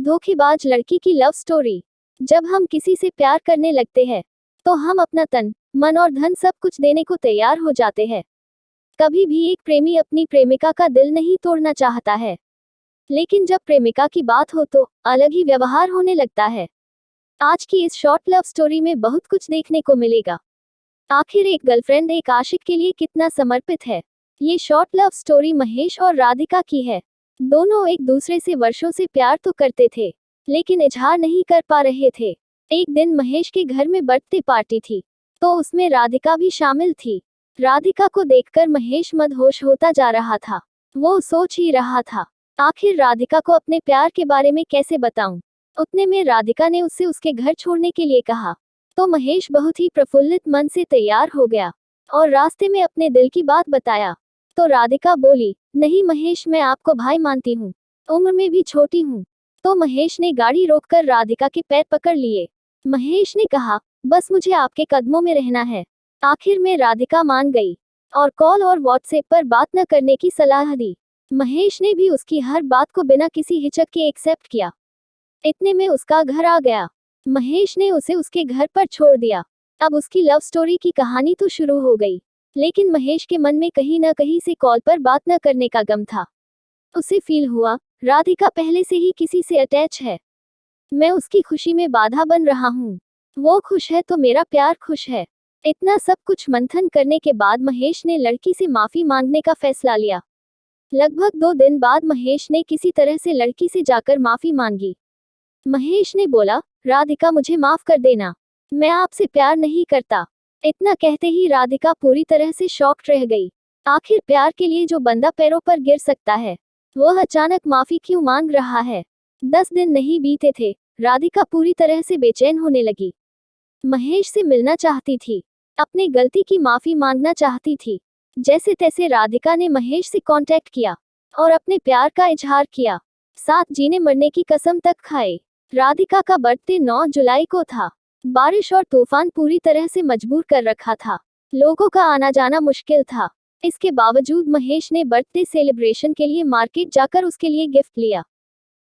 धोखेबाज लड़की की लव स्टोरी। जब हम किसी से प्यार करने लगते हैं तो हम अपना तन, मन और धन सब कुछ देने को तैयार हो जाते हैं। कभी भी एक प्रेमी अपनी प्रेमिका का दिल नहीं तोड़ना चाहता है, लेकिन जब प्रेमिका की बात हो तो अलग ही व्यवहार होने लगता है। आज की इस शॉर्ट लव स्टोरी में बहुत कुछ देखने को मिलेगा। आखिर एक गर्लफ्रेंड एक आशिक के लिए कितना समर्पित है। ये शॉर्ट लव स्टोरी महेश और राधिका की है। दोनों एक दूसरे से वर्षों से प्यार तो करते थे, लेकिन इजहार नहीं कर पा रहे थे। एक दिन महेश के घर में बर्थडे पार्टी थी, तो उसमें राधिका भी शामिल थी। राधिका को देखकर महेश मदहोश होता जा रहा था। वो सोच ही रहा था, आखिर राधिका को अपने प्यार के बारे में कैसे बताऊं। उतने में राधिका ने उससे उसके घर छोड़ने के लिए कहा, तो महेश बहुत ही प्रफुल्लित मन से तैयार हो गया और रास्ते में अपने दिल की बात बताया। तो राधिका बोली, नहीं महेश, मैं आपको भाई मानती हूँ, उम्र में भी छोटी हूँ। तो महेश ने गाड़ी रोककर राधिका के पैर पकड़ लिए। महेश ने कहा, बस मुझे आपके कदमों में रहना है। आखिर में राधिका मान गई और कॉल और व्हाट्सएप पर बात न करने की सलाह दी। महेश ने भी उसकी हर बात को बिना किसी हिचक के एक्सेप्ट किया। इतने में उसका घर आ गया। महेश ने उसे उसके घर पर छोड़ दिया। अब उसकी लव स्टोरी की कहानी तो शुरू हो गई, लेकिन महेश के मन में कहीं न कहीं से कॉल पर बात न करने का गम था। उसे फील हुआ, राधिका पहले से ही किसी से अटैच है। मैं उसकी खुशी में बाधा बन रहा हूँ। वो खुश है तो मेरा प्यार खुश है। इतना सब कुछ मंथन करने के बाद महेश ने लड़की से माफी मांगने का फैसला लिया। लगभग 2 दिन बाद महेश ने किसी तरह से लड़की से जाकर माफी मांगी। महेश ने बोला, राधिका मुझे माफ कर देना, मैं आपसे प्यार नहीं करता। इतना कहते ही राधिका पूरी तरह से शॉक्ड रह गई। आखिर प्यार के लिए जो बंदा पैरों पर गिर सकता है, वह अचानक माफी क्यों मांग रहा है। 10 दिन नहीं बीते थे, राधिका पूरी तरह से बेचैन होने लगी। महेश से मिलना चाहती थी, अपनी गलती की माफी मांगना चाहती थी। जैसे तैसे राधिका ने महेश से कांटेक्ट किया और अपने प्यार का इजहार किया। साथ जीने मरने की कसम तक खाए। राधिका का बर्थडे 9 जुलाई को था। बारिश और तूफान पूरी तरह से मजबूर कर रखा था। लोगों का आना जाना मुश्किल था। इसके बावजूद महेश ने बर्थडे सेलिब्रेशन के लिए मार्केट जाकर उसके लिए गिफ्ट लिया।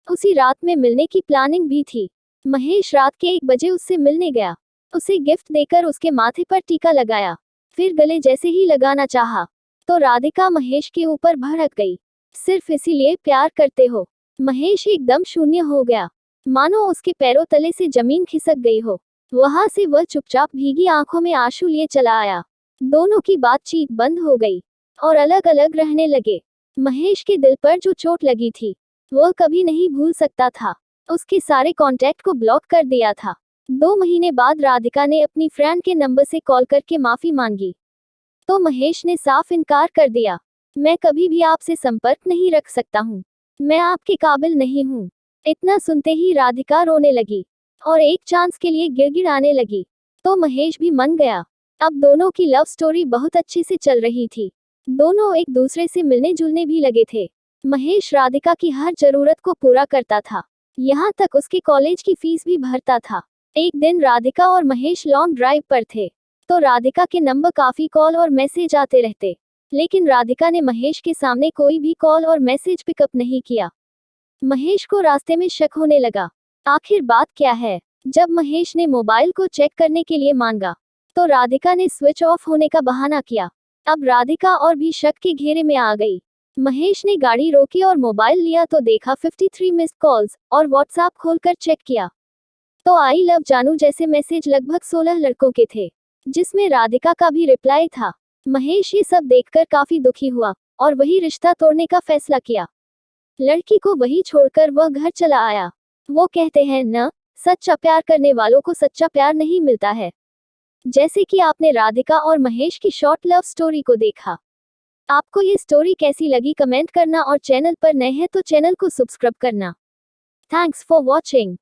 उसी रात में मिलने की प्लानिंग भी थी। महेश रात के 1 बजे उससे मिलने गया। उसे गिफ्ट देकर उसके माथे पर टीका लगाया, फिर गले जैसे ही लगाना चाहा, तो राधिका महेश के ऊपर भड़क गई। सिर्फ इसीलिए प्यार करते हो। महेश एकदम शून्य हो गया, मानो उसके पैरों तले से जमीन खिसक गई हो। वहां से वह चुपचाप भीगी आंखों में आंसू लिए चला आया। दोनों की बातचीत बंद हो गई और अलग अलग रहने लगे। महेश के दिल पर जो चोट लगी थी, वह कभी नहीं भूल सकता था। उसके सारे कांटेक्ट को ब्लॉक कर दिया था। 2 महीने बाद राधिका ने अपनी फ्रेंड के नंबर से कॉल करके माफी मांगी, तो महेश ने साफ इनकार कर दिया। मैं कभी भी आपसे संपर्क नहीं रख सकता हूँ, मैं आपके काबिल नहीं हूँ। इतना सुनते ही राधिका रोने लगी और एक चांस के लिए गिड़गिड़ाने लगी। तो महेश भी मन गया। अब दोनों की लव स्टोरी बहुत अच्छे से चल रही थी। दोनों एक दूसरे से मिलने जुलने भी लगे थे। महेश राधिका की हर जरूरत को पूरा करता था, यहाँ तक उसके कॉलेज की फीस भी भरता था। एक दिन राधिका और महेश लॉन्ग ड्राइव पर थे, तो राधिका के नंबर काफी कॉल और मैसेज आते रहते, लेकिन राधिका ने महेश के सामने कोई भी कॉल और मैसेज पिकअप नहीं किया। महेश को रास्ते में शक होने लगा, आखिर बात क्या है। जब महेश ने मोबाइल को चेक करने के लिए मांगा, तो राधिका ने स्विच ऑफ होने का बहाना किया। अब राधिका और भी शक के घेरे में आ गई। महेश ने गाड़ी रोकी और मोबाइल लिया तो देखा 53 मिस्ड कॉल्स और व्हाट्सएप खोलकर चेक किया, तो आई लव जानू जैसे मैसेज लगभग 16 लड़कों के थे, जिसमें राधिका का भी रिप्लाई था। महेश ये सब देखकर काफी दुखी हुआ और वही रिश्ता तोड़ने का फैसला किया। लड़की को वही छोड़कर वह घर चला आया। वो कहते हैं न, सच्चा प्यार करने वालों को सच्चा प्यार नहीं मिलता है। जैसे कि आपने राधिका और महेश की शॉर्ट लव स्टोरी को देखा। आपको ये स्टोरी कैसी लगी कमेंट करना और चैनल पर नए हैं तो चैनल को सब्सक्राइब करना। Thanks for watching.